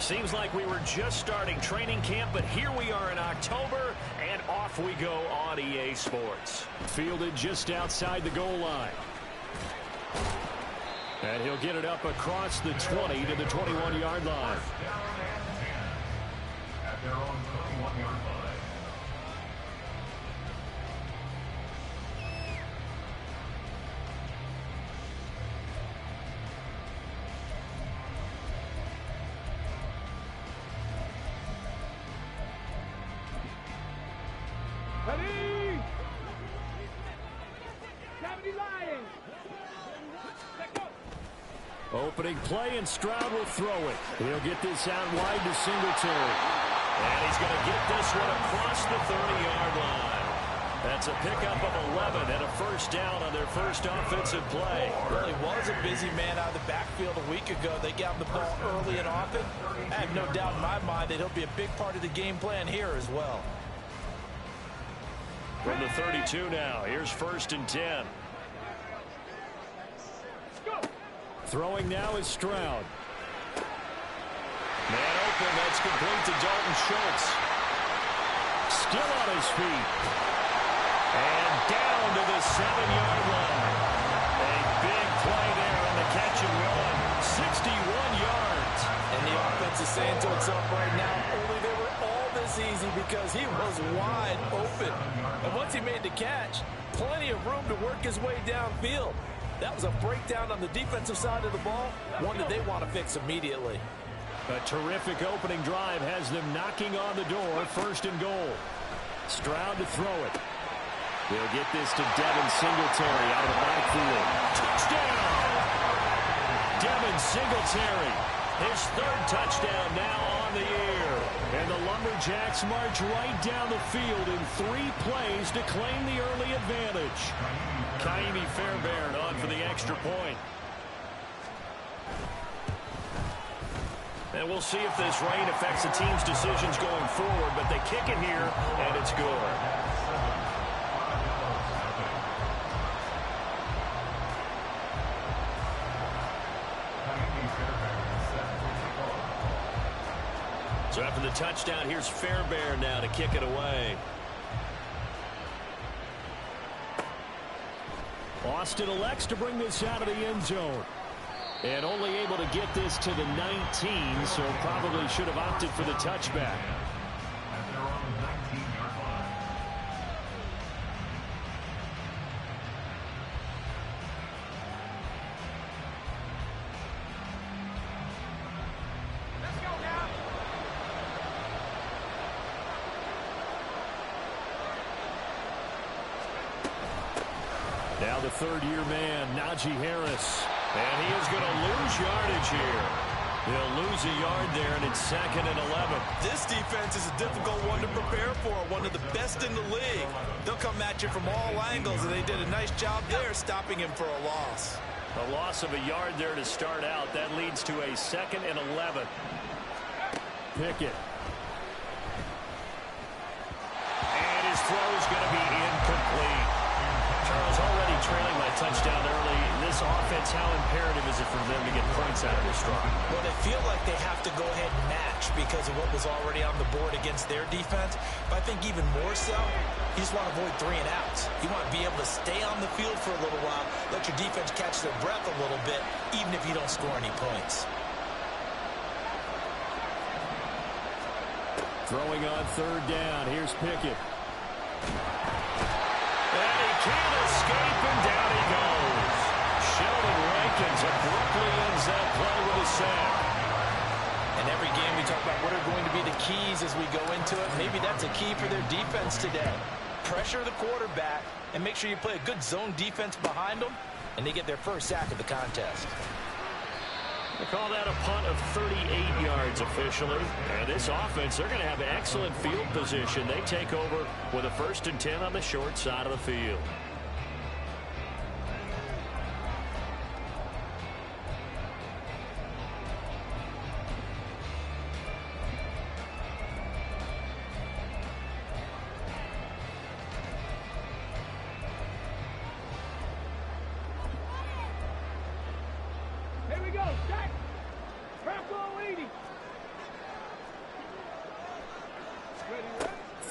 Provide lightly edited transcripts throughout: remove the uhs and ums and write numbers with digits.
Seems like we were just starting training camp, but here we are in October, and off we go on EA Sports. Fielded just outside the goal line. And he'll get it up across the 20 to the 21-yard line. At their own 21-yard line. Opening play, and Stroud will throw it. He'll get this out wide to Singletary. And he's going to get this one across the 30-yard line. That's a pickup of 11 and a first down on their first offensive play. Well, he was a busy man out of the backfield a week ago. They got him the ball early and often. I have no doubt in my mind that he'll be a big part of the game plan here as well. From the 32 now, here's 1st and 10. Throwing now is Stroud. Man open, that's complete to Dalton Schultz. Still on his feet. And down to the 7-yard line. A big play there on the catch and run. 61 yards. And the offense is saying to itself right now, only they were all this easy because he was wide open. And once he made the catch, plenty of room to work his way downfield. That was a breakdown on the defensive side of the ball, one that they want to fix immediately. A terrific opening drive has them knocking on the door, 1st and goal. Stroud to throw it. They'll get this to Devin Singletary out of the backfield. Touchdown! Devin Singletary, his 3rd touchdown now on the year. And the Lumberjacks march right down the field in 3 plays to claim the early advantage. Kaimi Fairbairn on for the extra point. And we'll see if this rain affects the team's decisions going forward, but they kick it here, and it's good. So after the touchdown, here's Fairbairn now to kick it away. Austin elects to bring this out of the end zone. And only able to get this to the 19, so probably should have opted for the touchback. Now the 3rd-year man, Najee Harris. And he is going to lose yardage here. He'll lose a yard there, and it's 2nd and 11. This defense is a difficult one to prepare for, one of the best in the league. They'll come at you from all angles, and they did a nice job there stopping him for a loss. A loss of a yard there to start out. That leads to a 2nd and 11. Pickett. And his throw is going to be incomplete. Charles, already trailing by touchdown early. This offense, how imperative is it for them to get points out of this drive? Well, they feel like they have to go ahead and match because of what was already on the board against their defense. But I think even more so, you just want to avoid 3 and outs. You want to be able to stay on the field for a little while, let your defense catch their breath a little bit, even if you don't score any points. Throwing on 3rd down. Here's Pickett. And he can't escape, and down he goes. Sheldon Rankins abruptly ends that play with a sack. And every game we talk about what are going to be the keys as we go into it. Maybe that's a key for their defense today. Pressure the quarterback and make sure you play a good zone defense behind them, and they get their first sack of the contest. They call that a punt of 38 yards officially. And this offense, they're going to have excellent field position. They take over with a 1st and 10 on the short side of the field.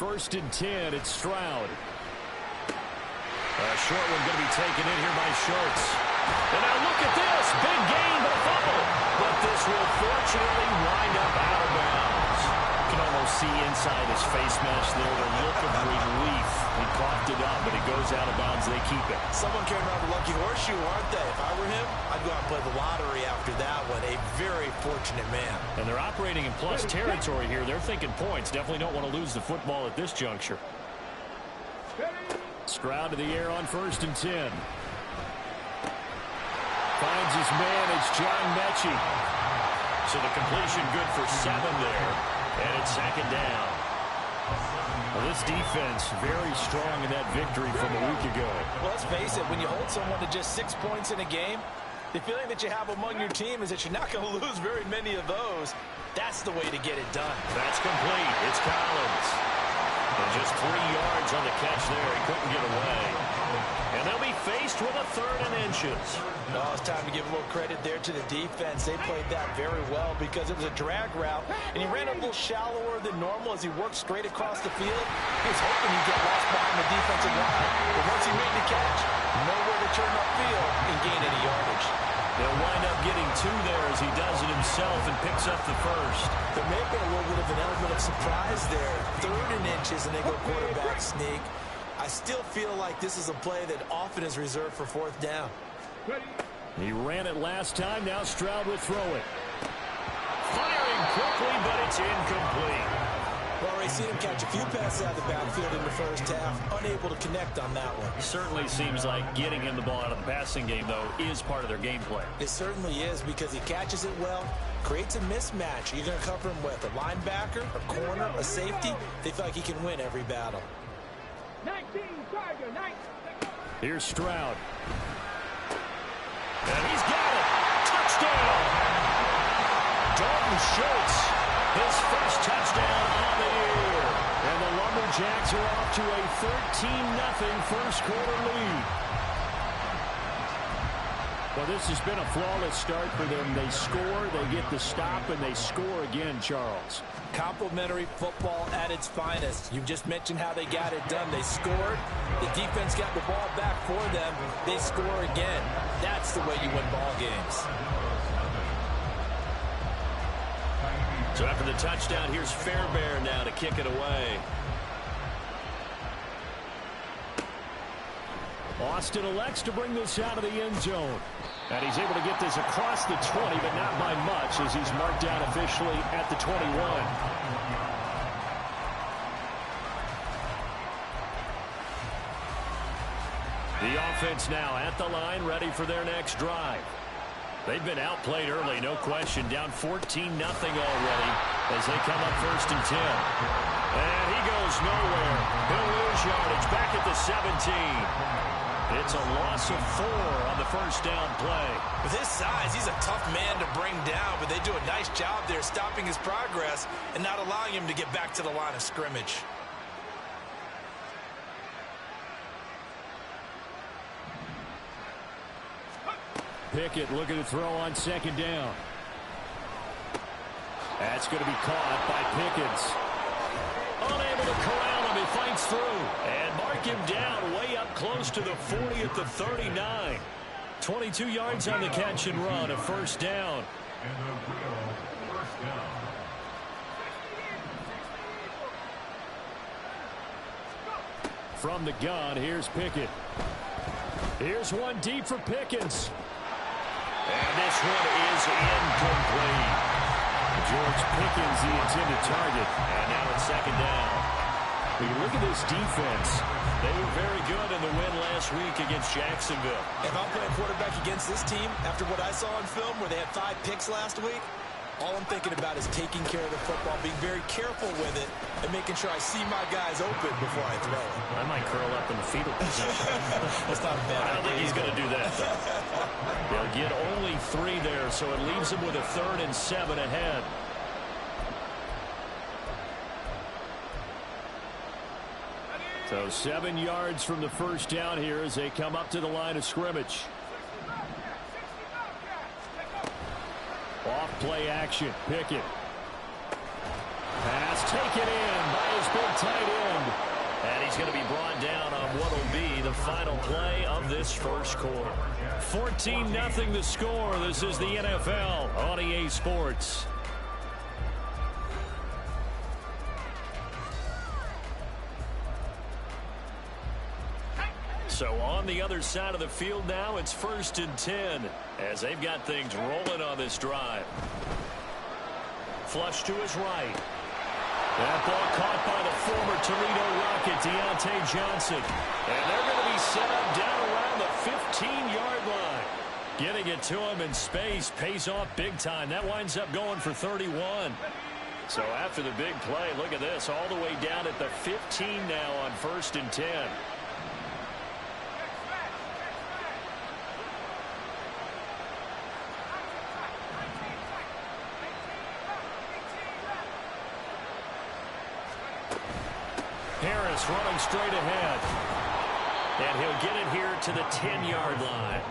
1st and 10. It's Stroud. A short one going to be taken in here by Schultz. And now look at this. Big gain, but a fumble. But this will fortunately wind up out of bounds. You can almost see inside his face mask there the look of relief. He coughed it up, but it goes out of bounds. They keep it. Someone came around the lucky horseshoe, aren't they? If I were him, I'd go out and play the lottery after that one. A very fortunate man. And they're operating in plus territory here. They're thinking points. Definitely don't want to lose the football at this juncture. Stroud to the air on 1st and 10. Finds his man. It's John Mechie. So the completion good for 7 there. And it's 2nd down. Well, this defense very strong in that victory from a week ago. Well, let's face it. When you hold someone to just 6 points in a game, the feeling that you have among your team is that you're not going to lose very many of those. That's the way to get it done. That's complete. It's Collins. And just 3 yards on the catch there. He couldn't get away. And they'll be faced with a 3rd and inches. Oh, it's time to give a little credit there to the defense. They played that very well because it was a drag route, and he ran a little shallower than normal as he worked straight across the field. He was hoping he'd get lost behind the defensive line. But once he made the catch, nowhere to turn upfield and gain any yardage. They'll wind up getting 2 there as he does it himself and picks up the 1st. There may have been a little bit of an element of surprise there. 3rd and inches, and they go quarterback sneak. I still feel like this is a play that often is reserved for 4th down. He ran it last time. Now Stroud will throw it. Firing quickly, but it's incomplete. Well, Ray, seen him catch a few passes out of the backfield in the first half. Unable to connect on that one. Certainly seems like getting him the ball out of the passing game, though, is part of their game plan. It certainly is because he catches it well, creates a mismatch. You're going to cover him with a linebacker, a corner, a safety. They feel like he can win every battle. 19, Tiger, 19. Here's Stroud. And he's got it. Touchdown. Dalton Schultz, his first touchdown on the year. And the Lumberjacks are off to a 13-0 first quarter lead. Well, this has been a flawless start for them. They score, they get the stop, and they score again, Charles. Complimentary football at its finest. You just mentioned how they got it done. They scored. The defense got the ball back for them. They score again. That's the way you win ball games. So after the touchdown, here's Fairbairn now to kick it away. Austin elects to bring this out of the end zone. And he's able to get this across the 20, but not by much as he's marked down officially at the 21. The offense now at the line, ready for their next drive. They've been outplayed early, no question. Down 14-0 already as they come up 1st and 10. And he goes nowhere. He'll lose yardage back at the 17. It's a loss of 4 on the first down play. With his size, he's a tough man to bring down, but they do a nice job there stopping his progress and not allowing him to get back to the line of scrimmage. Pickett looking to throw on 2nd down. That's going to be caught by Pickens. Unable to corral him. He fights through and mark him down way up close to the 40 at the 39. 22 yards on the catch and run, a first down. From the gun, here's Pickett. Here's one deep for Pickens. And this one is incomplete. George Pickens, the intended target. And now it's 2nd down. When you look at this defense, they were very good in the win last week against Jacksonville. If I'm playing quarterback against this team, after what I saw on film where they had 5 picks last week, all I'm thinking about is taking care of the football, being very careful with it, and making sure I see my guys open before I throw it. I might curl up in the fetal position. That's not bad. I don't think he's going to do that. They'll get only 3 there, so it leaves them with a 3rd and 7 ahead. So 7 yards from the first down here as they come up to the line of scrimmage. Off play action. Pickett. Pass taken in by his big tight end. And he's going to be brought down on what will be the final play of this first quarter. 14-0 the score. This is the NFL on EA Sports. So on the other side of the field now, it's 1st and 10 as they've got things rolling on this drive. Flush to his right. That ball caught by the former Toledo Rocket, Deontay Johnson. And they're going to be set up down around the 15-yard line. Getting it to him in space pays off big time. That winds up going for 31. So after the big play, look at this, all the way down at the 15 now on 1st and 10. Harris running straight ahead. And he'll get it here to the 10-yard line.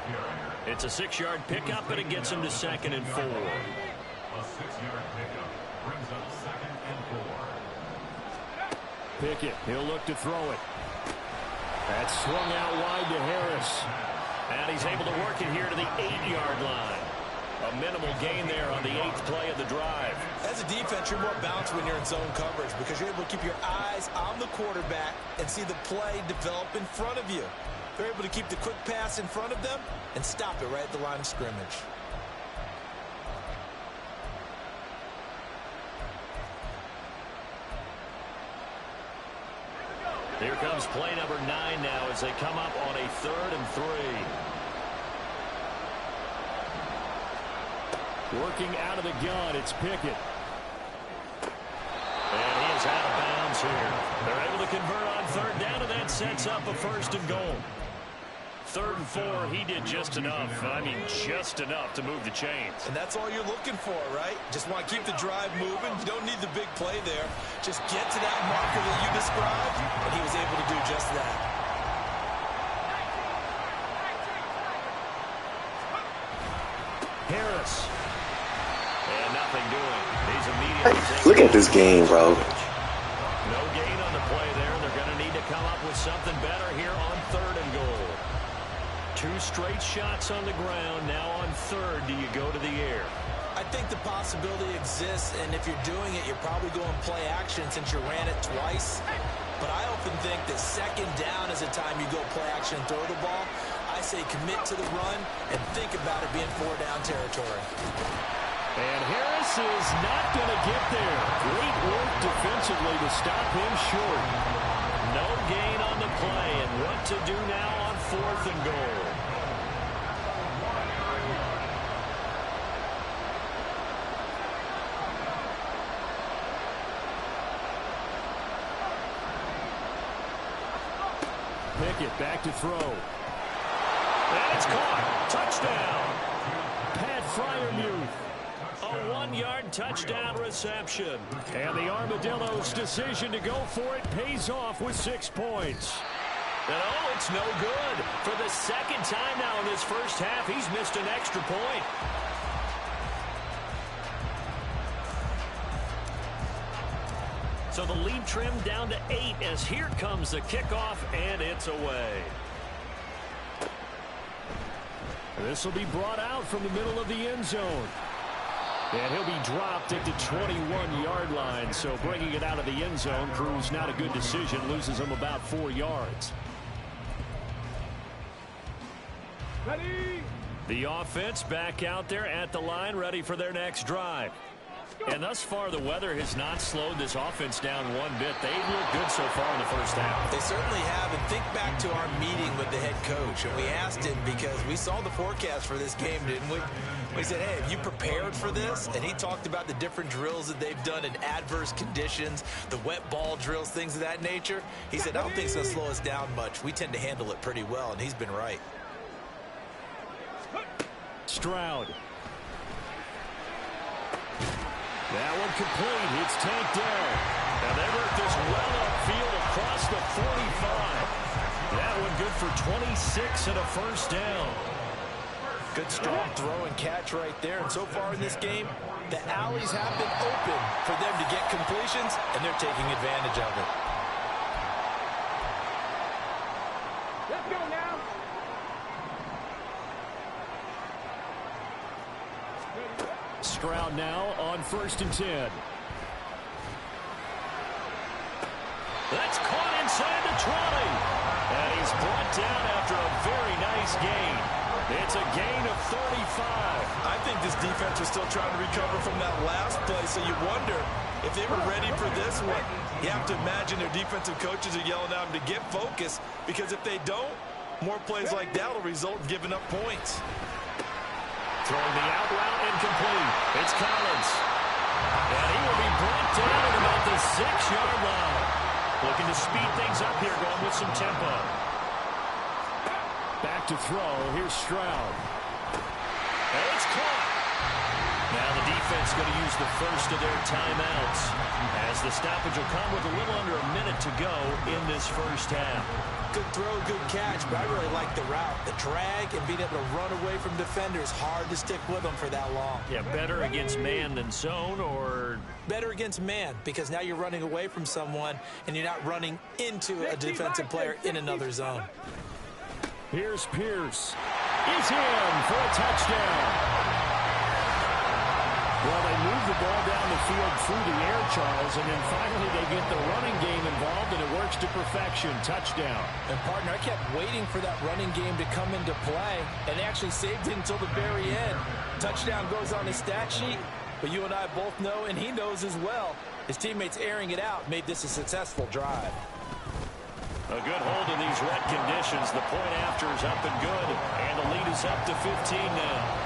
It's a 6-yard pickup, and it gets him to 2nd and 4. A 6-yard pickup brings up 2nd and 4. Pickett, he'll look to throw it. That's swung out wide to Harris. And he's able to work it here to the 8-yard line. A minimal gain there on the 8th play of the drive. As a defense, you're more balanced when you're in zone coverage because you're able to keep your eyes on the quarterback and see the play develop in front of you. They're able to keep the quick pass in front of them and stop it right at the line of scrimmage. Here comes play number 9 now as they come up on a 3rd and 3. Working out of the gun, it's Pickett. And he is out of bounds here. They're able to convert on 3rd down, and that sets up a 1st and goal. 3rd and 4, he did just enough. I mean, just enough to move the chains. And that's all you're looking for, right? Just want to keep the drive moving. You don't need the big play there. Just get to that marker that you described, and he was able to do just that. Harris. And nothing doing. He's immediately Look at this game, bro. No gain on the play there. They're going to need to come up with something better here on 3rd and goal. 2 straight shots on the ground. Now on 3rd, do you go to the air? I think the possibility exists, and if you're doing it, you're probably going play action since you ran it twice. But I often think that 2nd down is a time you go play action and throw the ball. I say commit to the run and think about it being 4-down territory. And Harris is not going to get there. Great work defensively to stop him short. No gain on the play, and what to do now on 4th and goal. Pickett back to throw. And it's caught. Touchdown. Pat Fryermuth. A 1-yard touchdown reception. And the Armadillos' decision to go for it pays off with 6 points. And oh, it's no good. For the 2nd time now in this first half, he's missed an extra point. So the lead trimmed down to 8 as here comes the kickoff, and it's away. This will be brought out from the middle of the end zone. And he'll be dropped at the 21-yard line. So bringing it out of the end zone proves not a good decision. Loses him about 4 yards. Ready? The offense back out there at the line, ready for their next drive. And thus far, the weather has not slowed this offense down one bit. They've looked good so far in the first half. They certainly have. And think back to our meeting with the head coach. And we asked him because we saw the forecast for this game, didn't we? We said, hey, have you prepared for this? And he talked about the different drills that they've done in adverse conditions, the wet ball drills, things of that nature. He said, I don't think it's going to slow us down much. We tend to handle it pretty well, and he's been right. Stroud. That one complete. It's tanked down. And they work this well upfield across the 45. That one good for 26 and a first down. Good strong throw and catch right there. And so far in this game, the alleys have been open for them to get completions, and they're taking advantage of it. now. Stroud now on 1st and 10. That's caught inside the 20. And he's brought down after a very nice gain. It's a gain of 35. I think this defense was still trying to recover from that last play, so you wonder if they were ready for this one. You have to imagine their defensive coaches are yelling at them to get focused, because if they don't, more plays like that will result in giving up points. Throwing the out route incomplete. It's Collins. And he will be brought down at about the 6-yard line. Looking to speed things up here, going with some tempo. Back to throw. Here's Stroud. And it's caught. Now the defense going to use the first of their timeouts, as the stoppage will come with a little under a minute to go in this first half. Good throw, good catch, but I really like the route. The drag and being able to run away from defenders, hard to stick with them for that long. Yeah, better against man than zone, or? Better against man, because now you're running away from someone and you're not running into a defensive player in another zone. Here's Pierce. He's in for a touchdown. Well, they move the ball down the field through the air, Charles, and then finally they get the running game involved, and it works to perfection. Touchdown. And, partner, I kept waiting for that running game to come into play, and they actually saved it until the very end. Touchdown goes on his stat sheet, but you and I both know, and he knows as well, his teammates airing it out made this a successful drive. A good hold in these wet conditions. The point after is up and good, and the lead is up to 15 now.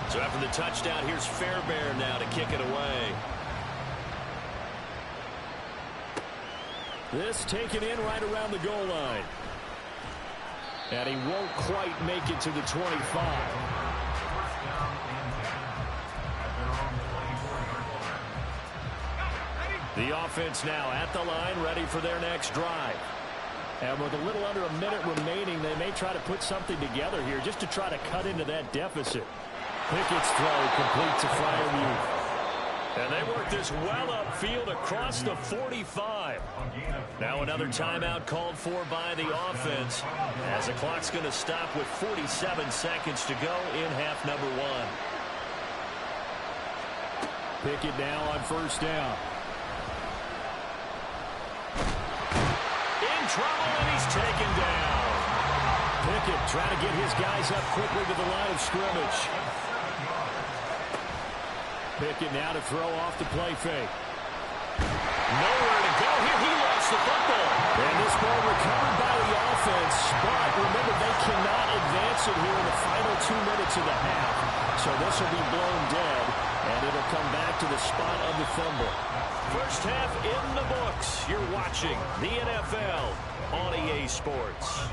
So after the touchdown, here's Fairbairn now to kick it away. This taken in right around the goal line. And he won't quite make it to the 25. The offense now at the line, ready for their next drive. And with a little under a minute remaining, they may try to put something together here just to try to cut into that deficit. Pickett's throw complete to Freiermuth. And they work this well upfield across the 45. Now another timeout called for by the offense, as the clock's going to stop with 47 seconds to go in half number 1. Pickett now on 1st down. In trouble, and he's taken down. Pickett trying to get his guys up quickly to the line of scrimmage. Pickett now to throw off the play fake. Nowhere to go here. He lost the football. And this ball recovered by the offense. But remember, they cannot advance it here in the final 2 minutes of the half. So this will be blown dead, and it'll come back to the spot of the fumble. First half in the books. You're watching the NFL on EA Sports.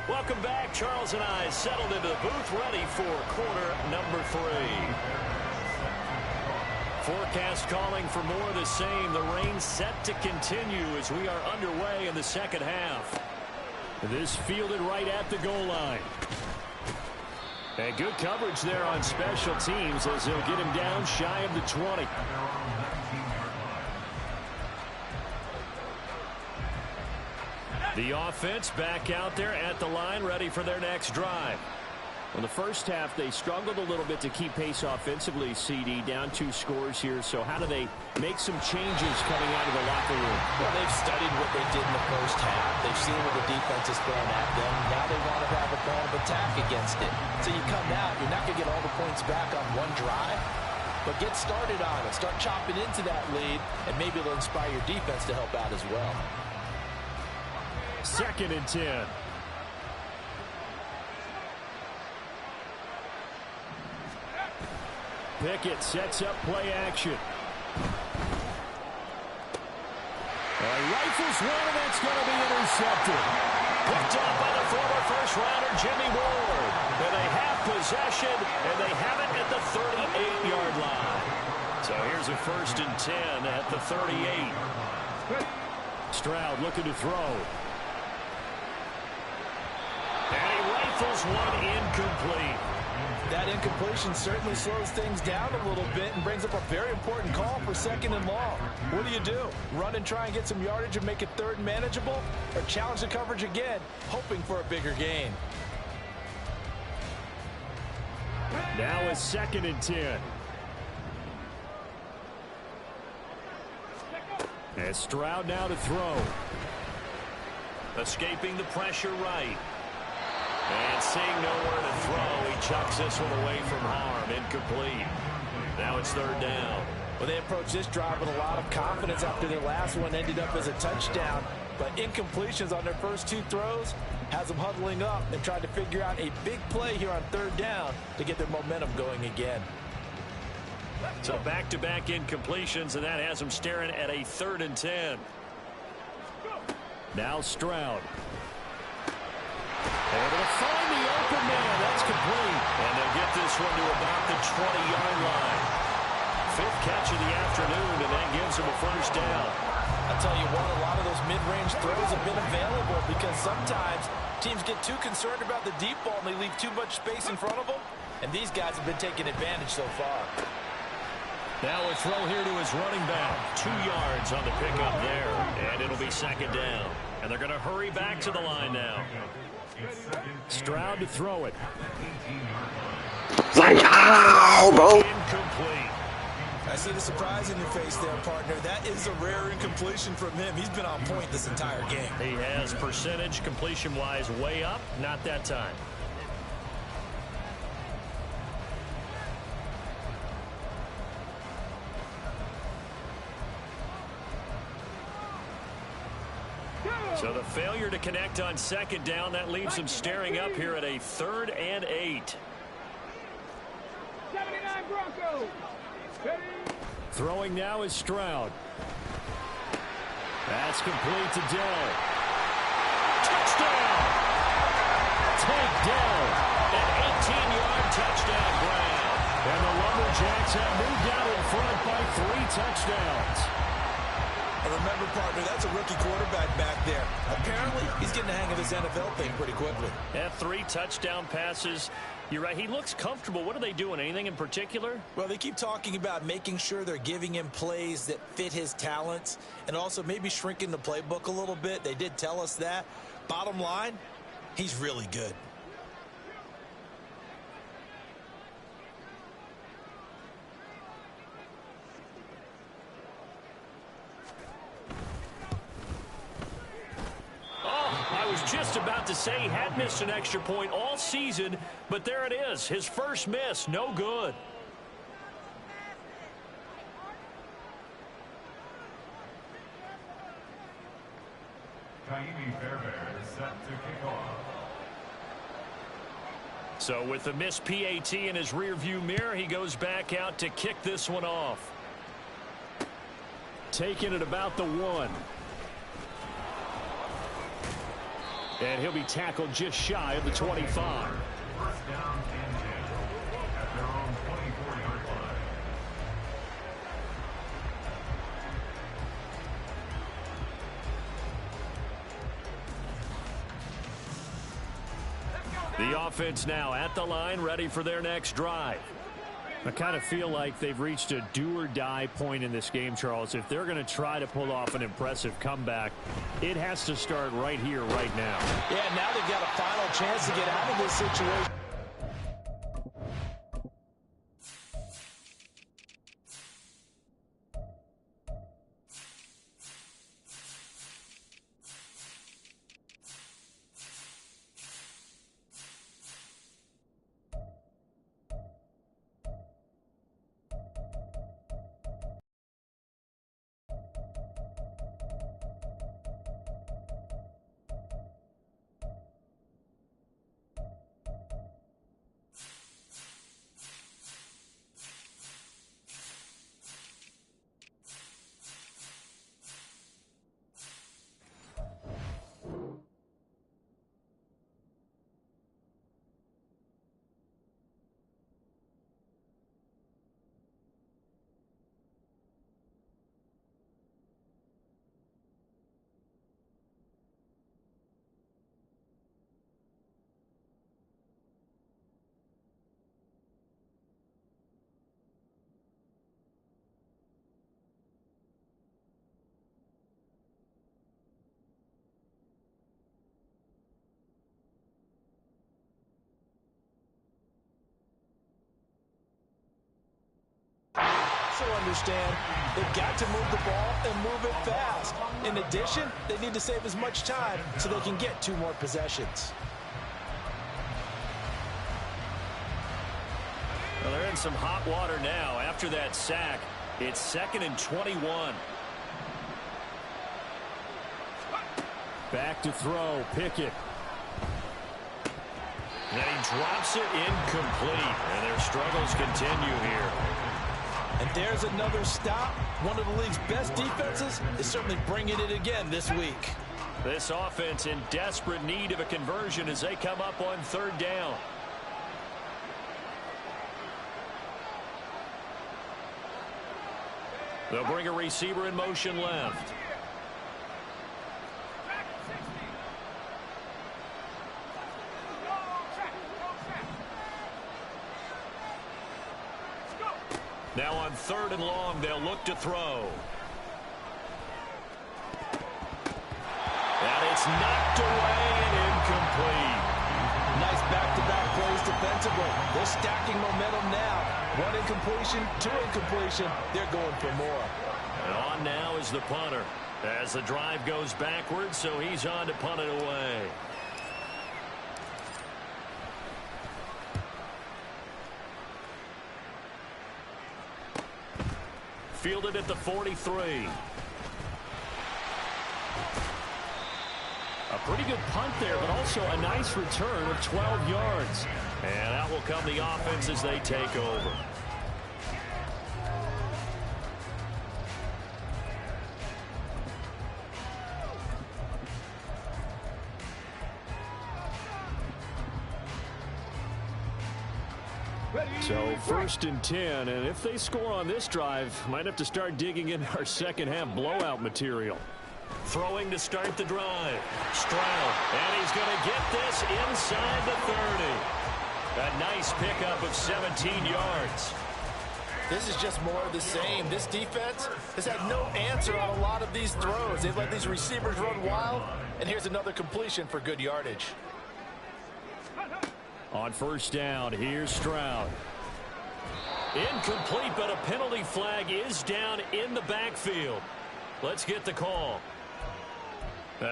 Welcome back. Charles and I settled into the booth, ready for quarter number 3. Forecast calling for more of the same. The rain set to continue as we are underway in the second half. This fielded right at the goal line. And good coverage there on special teams as they'll get him down shy of the 20. The offense back out there at the line, ready for their next drive. In the first half, they struggled a little bit to keep pace offensively, CD, down 2 scores here. So how do they make some changes coming out of the locker room? Well, they've studied what they did in the first half. They've seen what the defense is throwing at them. Now they want to have a plan of attack against it. So you come out, you're not going to get all the points back on one drive, but get started on it. Start chopping into that lead, and maybe it'll inspire your defense to help out as well. 2nd and 10. Pickett sets up play action. Rifles one, and that's going to be intercepted. Picked up by the former first-rounder Jimmy Ward. And they have possession, and they have it at the 38-yard line. So here's a 1st and 10 at the 38. Stroud looking to throw. And he rifles one incomplete. That incompletion certainly slows things down a little bit and brings up a very important call for 2nd and long. What do? Run and try and get some yardage and make it 3rd and manageable? Or challenge the coverage again, hoping for a bigger gain? Now it's 2nd and 10. And Stroud now to throw. Escaping the pressure right. And seeing nowhere to throw, he chucks this one away from harm. Incomplete. Now it's 3rd down. Well, they approached this drive with a lot of confidence after their last one ended up as a touchdown. But incompletions on their first 2 throws has them huddling up and trying to figure out a big play here on 3rd down to get their momentum going again. So back-to-back incompletions, and that has them staring at a 3rd and 10. Now Stroud. Able to find the open man. That's complete. And they'll get this one to about the 20-yard line. 5th catch of the afternoon, and that gives them a 1st down. I'll tell you what, a lot of those mid-range throws have been available because sometimes teams get too concerned about the deep ball and they leave too much space in front of them. And these guys have been taking advantage so far. Now a throw here to his running back. 2 yards on the pickup there. And it'll be 2nd down. And they're going to hurry back to the line now. Stroud to throw it. Like, how, bro? Incomplete. I see the surprise in your face there, partner. That is a rare incompletion from him. He's been on point this entire game. He has percentage completion-wise way up. Not that time. So the failure to connect on 2nd down, that leaves them staring up here at a 3rd and 8. 79 Broncos. Throwing now is Stroud. That's complete to Dell. Touchdown! Take Dell. An 18-yard touchdown grab. And the Lumberjacks have moved out in front by 3 touchdowns. Remember, partner, that's a rookie quarterback back there. Apparently, he's getting the hang of this NFL thing pretty quickly. Yeah, 3 touchdown passes. You're right. He looks comfortable. What are they doing? Anything in particular? Well, they keep talking about making sure they're giving him plays that fit his talents and also maybe shrinking the playbook a little bit. They did tell us that. Bottom line, he's really good. Just about to say he had missed an extra point all season, but there it is. His first miss, no good. Set to kick off. So with the missed PAT in his rearview mirror, he goes back out to kick this one off. Taking it about the 1. And he'll be tackled just shy of the 25. 1st down and 10 at their own 24-yard line. The offense now at the line, ready for their next drive. I kind of feel like they've reached a do-or-die point in this game, Charles. If they're going to try to pull off an impressive comeback, it has to start right here, right now. Yeah, now they've got a final chance to get out of this situation. understand they've got to move the ball and move it fast. In addition, they need to save as much time so they can get 2 more possessions. Well, they're in some hot water now. After that sack, it's 2nd and 21. Back to throw, Pickett. And he drops it incomplete. And their struggles continue here. And there's another stop. One of the league's best defenses is certainly bringing it again this week. This offense in desperate need of a conversion as they come up on 3rd down. They'll bring a receiver in motion left. Now on 3rd and long, they'll look to throw. And it's knocked away and incomplete. Nice back-to-back plays defensively. They're stacking momentum now. 1 incompletion, 2 incompletion. They're going for more. And on now is the punter as the drive goes backwards, so he's on to punt it away. Fielded at the 43. A pretty good punt there, but also a nice return of 12 yards. And out will come the offense as they take over. So 1st and 10, and if they score on this drive, might have to start digging in our second half blowout material. Throwing to start the drive. Stroud, and he's going to get this inside the 30. A nice pickup of 17 yards. This is just more of the same. This defense has had no answer on a lot of these throws. They've let these receivers run wild, and here's another completion for good yardage. On 1st down, here's Stroud. Incomplete, but a penalty flag is down in the backfield. Let's get the call.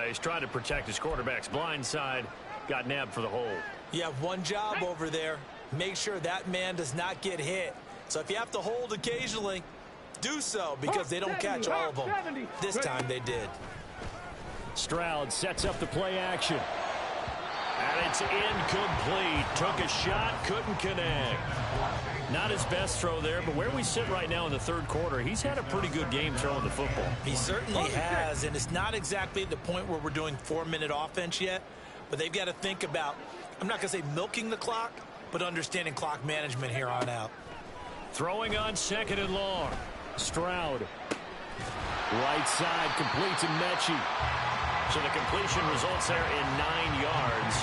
He's trying to protect his quarterback's blind side. Got nabbed for the hold. You have one job over there. Make sure that man does not get hit. So if you have to hold occasionally, do so because they don't catch all of them. This time they did. Stroud sets up the play action. And it's incomplete. Took a shot, couldn't connect. Not his best throw there, but where we sit right now in the 3rd quarter, he's had a pretty good game throwing the football. He certainly has, and it's not exactly the point where we're doing 4-minute offense yet, but they've got to think about, I'm not going to say milking the clock, but understanding clock management here on out. Throwing on 2nd and long. Stroud. Right side completes to Mechie. So the completion results there in 9 yards.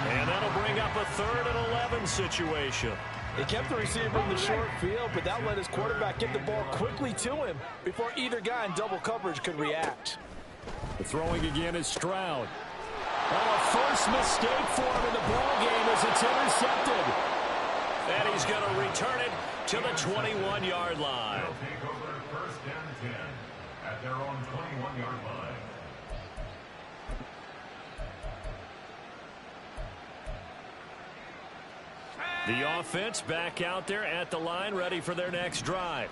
And that'll bring up a 3rd and 11 situation. They kept the receiver in the short field, but that let his quarterback get the ball quickly to him before either guy in double coverage could react. The throwing again is Stroud. Oh, a first mistake for him in the ball game as it's intercepted. And he's going to return it to the 21-yard line. They'll take over 1st and 10 at their own 21-yard line. The offense back out there at the line, ready for their next drive.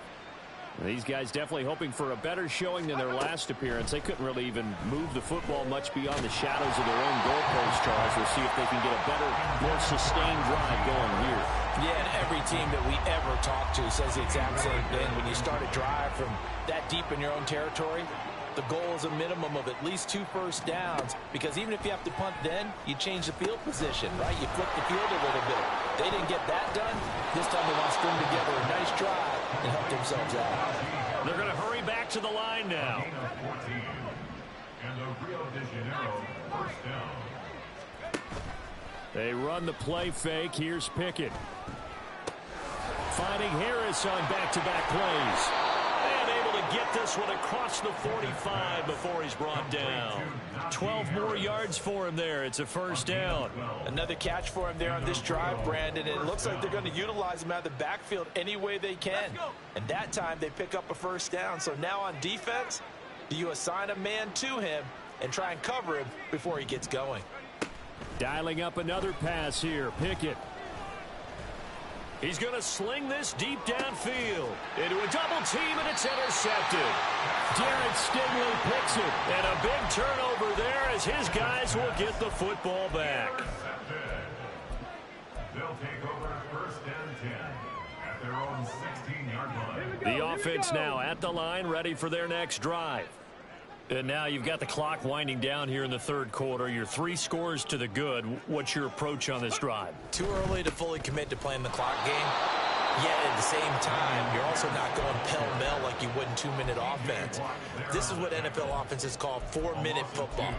These guys definitely hoping for a better showing than their last appearance. They couldn't really even move the football much beyond the shadows of their own goalpost, Charles. We'll see if they can get a better, more sustained drive going here. Yeah, and every team that we ever talk to says the exact same thing. When you start a drive from that deep in your own territory, the goal is a minimum of at least 2 first downs, because even if you have to punt then, you change the field position, right? You flip the field a little bit. They didn't get that done. This time they want to string together a nice drive and help themselves out. They're going to hurry back to the line now. And the Rio de Janeiro 1st down. They run the play fake. Here's Pickett. Finding Harris on back-to-back plays. And able to to get this one across the 45 before he's brought down. 12 more yards for him there. It's a first down. Another catch for him there on this drive, Brandon. And it looks like they're going to utilize him out of the backfield any way they can. And that time they pick up a first down. So now on defense, do you assign a man to him and try and cover him before he gets going? Dialing up another pass here. Pickett. He's going to sling this deep downfield into a double team, and it's intercepted. Derek Stingley picks it, and a big turnover there as his guys will get the football back. They'll take over first and 10 at their own 16-yard line. The offense now at the line, ready for their next drive. And now you've got the clock winding down here in the third quarter. You're 3 scores to the good. What's your approach on this drive? Too early to fully commit to playing the clock game. Yet at the same time, you're also not going pell-mell like you would in 2-minute offense. This is what NFL offenses call 4-minute football.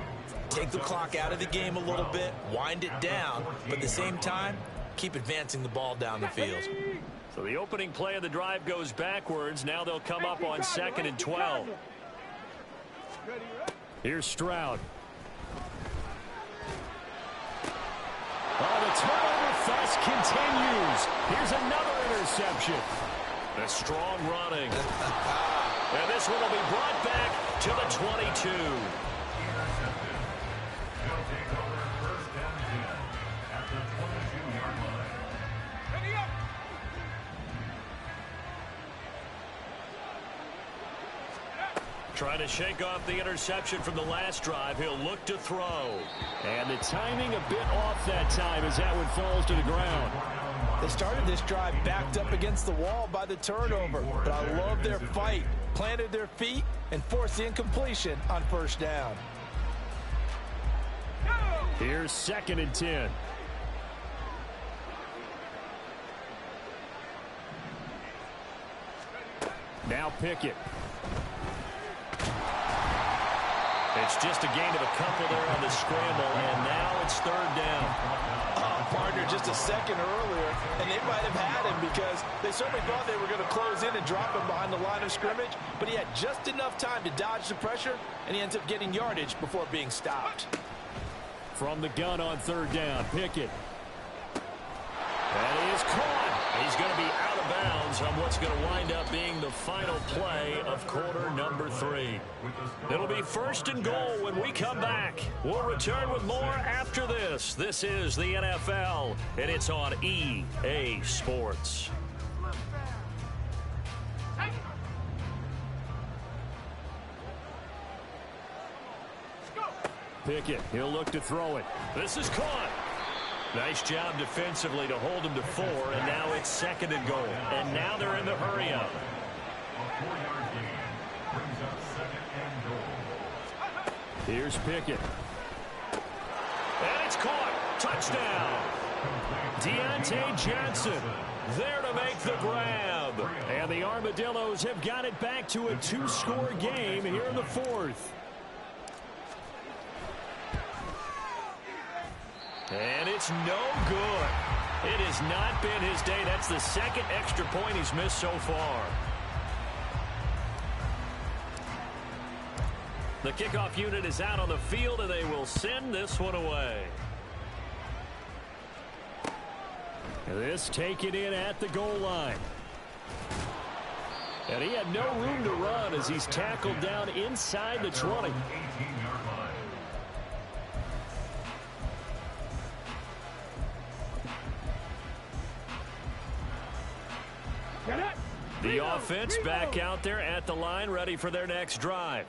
Take the clock out of the game a little bit, wind it down, but at the same time, keep advancing the ball down the field. So the opening play of the drive goes backwards. Now they'll come up on 2nd and 12. Here's Stroud. Oh, the turnover fuss continues. Here's another interception. A strong running. And this one will be brought back to the 22. They'll take over first and 10 at the 22-yard line. Trying to shake off the interception from the last drive. He'll look to throw. And the timing a bit off that time as that one falls to the ground. They started this drive backed up against the wall by the turnover, but I love their fight. Planted their feet and forced the incompletion on first down. Here's 2nd and 10. Now Pickett. It's just a gain of a couple there on the scramble, and now it's 3rd down. Partner just a second earlier, and they might have had him because they certainly thought they were going to close in and drop him behind the line of scrimmage, but he had just enough time to dodge the pressure, and he ends up getting yardage before being stopped. From the gun on 3rd down, Pickett. And he is caught. He's going to be out of bounds on what's going to wind up being the final play of quarter number 3. It'll be 1st and goal when we come back. We'll return with more after this. This is the NFL, and it's on EA Sports. Pickett, he'll look to throw it. This is caught. Nice job defensively to hold him to 4, and now it's 2nd and goal. And now they're in the hurry-up. A 4-yard gain brings up 2nd and goal. Here's Pickett. And it's caught. Touchdown. Deontay Johnson there to make the grab. And the Armadillos have got it back to a 2-score game here in the 4th. And it's no good. It has not been his day. That's the 2nd extra point he's missed so far. The kickoff unit is out on the field, and they will send this one away. This taken in at the goal line. And he had no room to run as he's tackled down inside the 20. 18-yard line. The offense back out there at the line, ready for their next drive.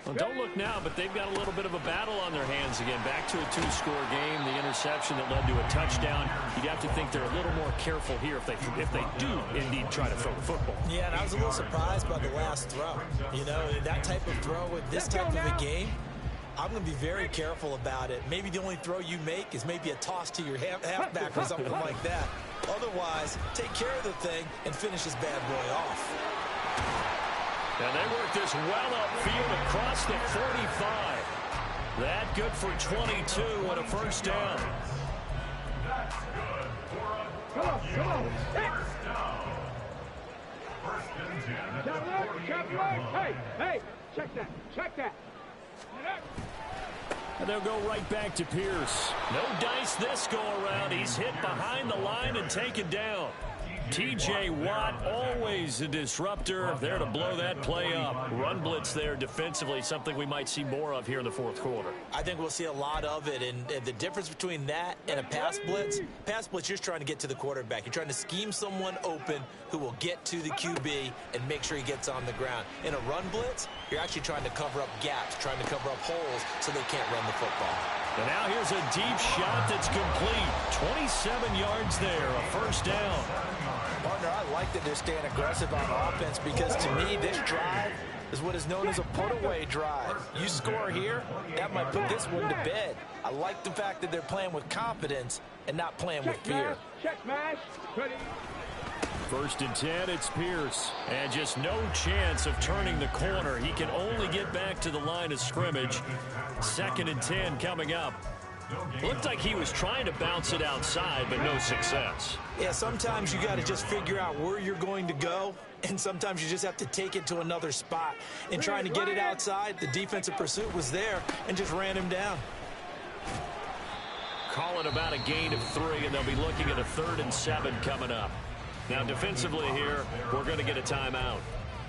Well, don't look now, but they've got a little bit of a battle on their hands again. Back to a 2-score game. The interception that led to a touchdown. You'd have to think they're a little more careful here if they do indeed try to throw the football. Yeah, and I was a little surprised by the last throw. You know, that type of throw with this type of a game, I'm going to be very careful about it. Maybe the only throw you make is maybe a toss to your halfback or something like that. Otherwise, take care of the thing and finish this bad boy off. And they work this well upfield across the 45. That good for 22 and a first down. That's good for a first down. First Hey, check that. And they'll go right back to Pierce. No dice this go around. He's hit behind the line and taken down. T.J. Watt, always a disruptor, there to blow that play up. Run blitz there defensively, something we might see more of here in the fourth quarter. I think we'll see a lot of it, and the difference between that and a pass blitz, you're just trying to get to the quarterback. You're trying to scheme someone open who will get to the QB and make sure he gets on the ground. In a run blitz, you're actually trying to cover up gaps, trying to cover up holes so they can't run the football. And now here's a deep shot that's complete. 27 yards there, a first down. Partner, I like that they're staying aggressive on offense because to me this drive is what is known as a put-away drive. You score here, that might put this one to bed. I like the fact that they're playing with confidence and not playing with fear. Check mash. Ready. First and 10, it's Pierce. And just no chance of turning the corner. He can only get back to the line of scrimmage. Second and 10 coming up. Looked like he was trying to bounce it outside, but no success. Yeah, sometimes you got to just figure out where you're going to go, and sometimes you just have to take it to another spot. In trying to get it outside, the defensive pursuit was there and just ran him down. Calling about a gain of 3, and they'll be looking at a 3rd and 7 coming up. Now, defensively here, we're going to get a timeout.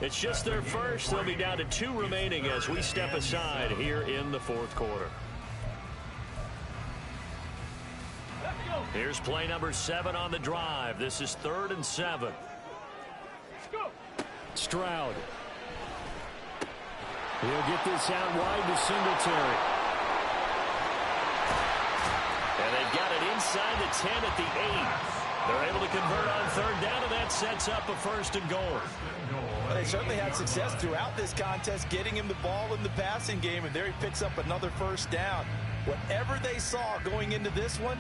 It's just their first. They'll be down to 2 remaining as we step aside here in the fourth quarter. Here's play number 7 on the drive. This is 3rd and 7. Stroud. He'll get this out wide to Singletary. And they've got it inside the 10 at the 8. They're able to convert on 3rd down, and that sets up a 1st and goal. Well, they certainly had success throughout this contest, getting him the ball in the passing game, and there he picks up another 1st down. Whatever they saw going into this one,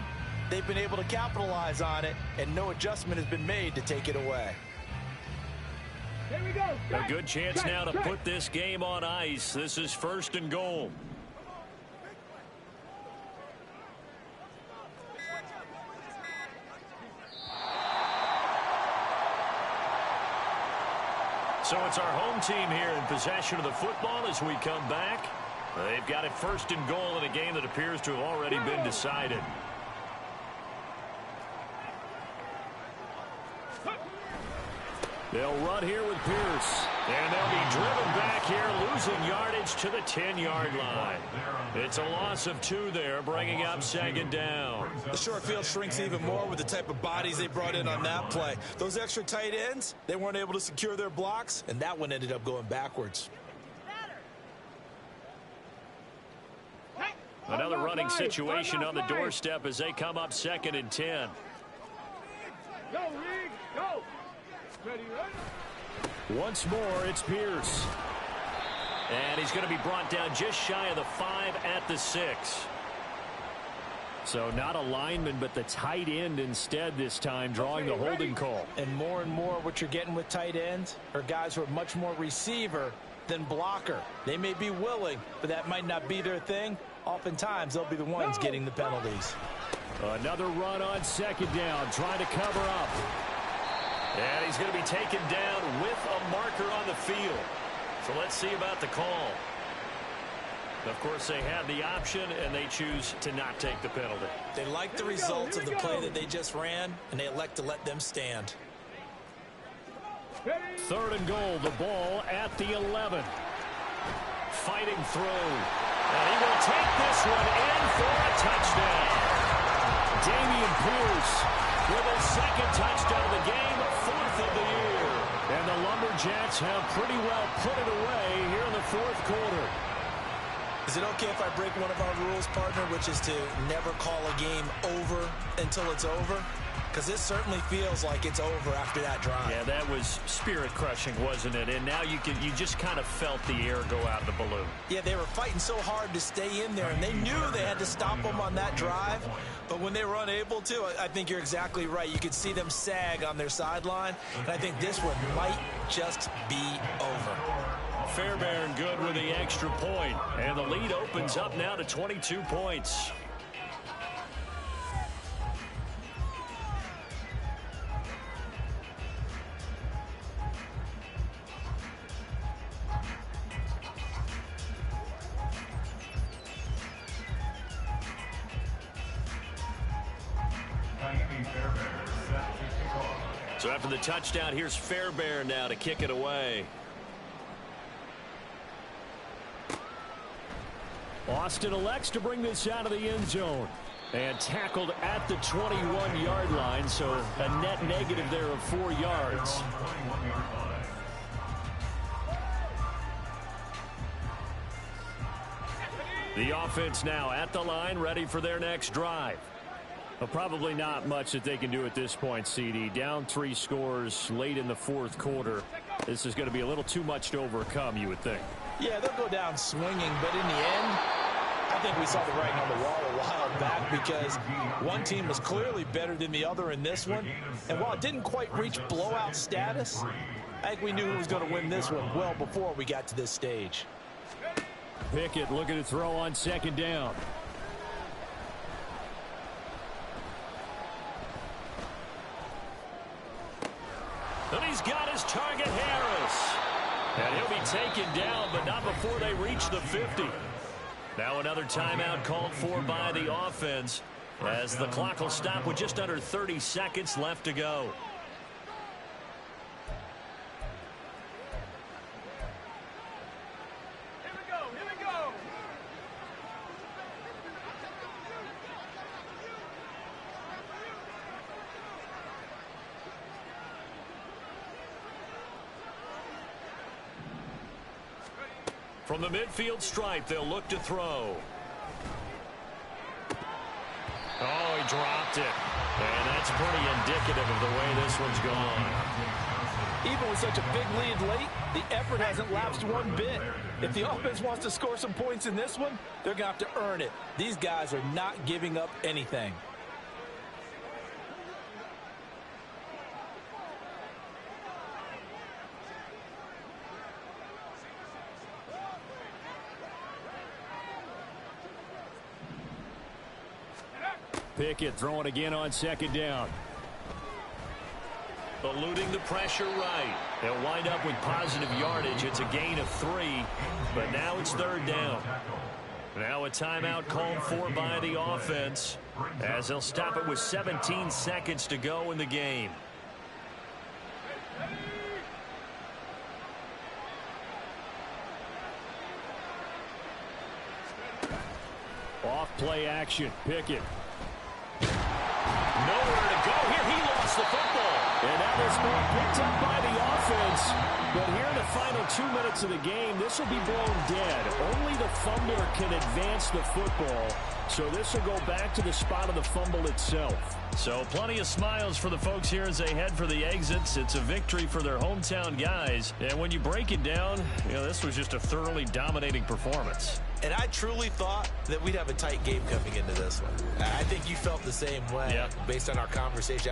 they've been able to capitalize on it, and no adjustment has been made to take it away. Here we go. A good chance now to put this game on ice. This is 1st and goal. So it's our home team here in possession of the football as we come back. They've got it 1st and goal in a game that appears to have already been decided. They'll run here with Pierce. And they'll be driven back here, losing yardage to the 10-yard line. It's a loss of 2 there, bringing up 2nd down. The short field shrinks even more with the type of bodies they brought in on that play. Those extra tight ends, they weren't able to secure their blocks, and that one ended up going backwards. Another running situation on the doorstep as they come up 2nd and 10. Go, Reed, go. Ready. Once more, it's Pierce. And he's going to be brought down just shy of the 5 at the 6. So not a lineman, but the tight end instead this time, drawing the holding call. And more what you're getting with tight ends are guys who are much more receiver than blocker. They may be willing, but that might not be their thing. Oftentimes, they'll be the ones getting the penalties. Another run on 2nd down, trying to cover up. And he's going to be taken down with a marker on the field. So let's see about the call. Of course, they have the option, and they choose to not take the penalty. They like the results of the play that they just ran, and they elect to let them stand. 3rd and goal, the ball at the 11. Fighting through. And he will take this one in for a touchdown. Dameon Pierce with his 2nd touchdown of the game, 4th of the year. And the Lumberjacks have pretty well put it away here in the 4th quarter. Is it okay if I break one of our rules, partner, which is to never call a game over until it's over? Because this certainly feels like it's over after that drive. Yeah, that was spirit-crushing, wasn't it? And now you just kind of felt the air go out of the balloon. Yeah, they were fighting so hard to stay in there, and they knew they had to stop them on that drive. But when they were unable to, I think you're exactly right. You could see them sag on their sideline, and I think this one might just be over. Fairbairn good with the extra point, and the lead opens up now to 22 points. Fairbairn set to kick off. So after the touchdown, here's Fairbairn now to kick it away. Austin elects to bring this out of the end zone. And tackled at the 21-yard line, so a net negative there of 4 yards. The offense now at the line, ready for their next drive. Well, probably not much that they can do at this point, CD. Down 3 scores late in the 4th quarter. This is going to be a little too much to overcome, you would think. Yeah, they'll go down swinging, but in the end, I think we saw the writing on the wall a while back because one team was clearly better than the other in this one. And while it didn't quite reach blowout status, I think we knew who was going to win this one well before we got to this stage. Pickett looking to throw on 2nd down. And he's got his target, Harris. And he'll be taken down, but not before they reach the 50. Now another timeout called for by the offense as the clock will stop with just under 30 seconds left to go. Here we go, here we go. From the midfield stripe, they'll look to throw. Oh, he dropped it. And that's pretty indicative of the way this one's gone. Even with such a big lead late, the effort hasn't lapsed one bit. If the offense wants to score some points in this one, they're going to have to earn it. These guys are not giving up anything. Pickett throwing again on 2nd down. Eluding the pressure right. They'll wind up with positive yardage. It's a gain of 3, but now it's 3rd down. Now a timeout called for by the offense as they'll stop it with 17 seconds to go in the game. Off play action. Pickett. Nowhere to go here. He lost the football. And that is being picked up by the offense. But here in the final 2 minutes of the game, this will be blown dead. Only the fumbler can advance the football. So this will go back to the spot of the fumble itself. So plenty of smiles for the folks here as they head for the exits. It's a victory for their hometown guys. And when you break it down, this was just a thoroughly dominating performance. And I truly thought that we'd have a tight game coming into this one. I think you felt the same way based on our conversation.